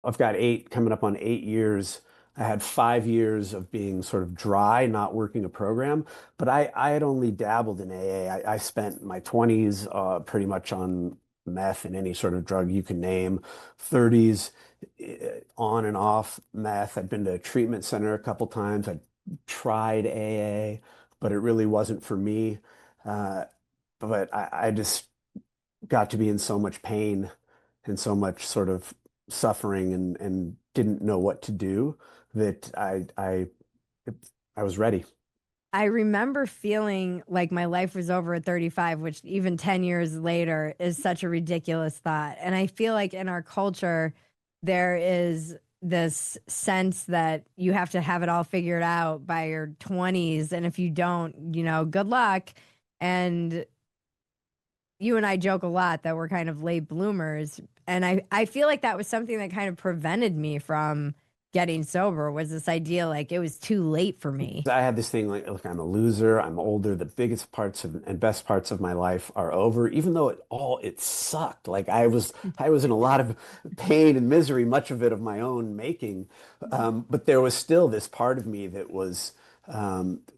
I've got eight coming up on 8 years. I had 5 years of being sort of dry, not working a program, but I had only dabbled in AA. I spent my 20s pretty much on meth and any sort of drug you can name, 30s on and off meth. I'd been to a treatment center a couple times. I tried AA, but it really wasn't for me. Uh, but I just got to be in so much pain and so much sort of suffering and didn't know what to do that I was ready. I remember feeling like my life was over at 35, which even 10 years later is such a ridiculous thought. And I feel like in our culture, there is this sense that you have to have it all figured out by your 20s. And if you don't, good luck. And you and I joke a lot that we're kind of late bloomers. And I feel like that was something that kind of prevented me from getting sober was this idea like it was too late for me. I had this thing like, look, I'm a loser. I'm older. The biggest parts of and best parts of my life are over, even though it sucked. Like I was in a lot of pain and misery, much of it of my own making. But there was still this part of me that was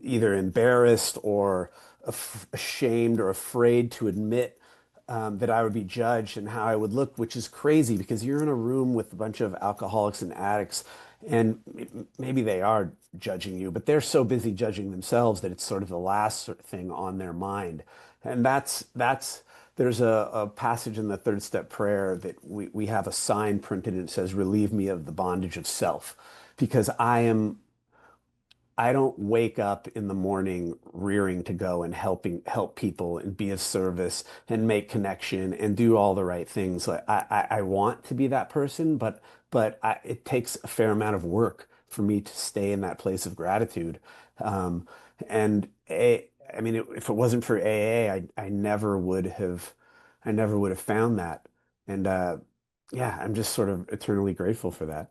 either embarrassed or ashamed or afraid to admit that I would be judged and how I would look, which is crazy because you're in a room with a bunch of alcoholics and addicts, and maybe they are judging you, but they're so busy judging themselves that it's sort of the last thing on their mind. And that's there's a passage in the third step prayer that we have a sign printed and it says, "Relieve me of the bondage of self," because I don't wake up in the morning rearing to go and help people and be of service and make connection and do all the right things. Like I want to be that person, but it takes a fair amount of work for me to stay in that place of gratitude. Um, I mean, if it wasn't for AA, I never would have found that. And yeah, I'm just sort of eternally grateful for that.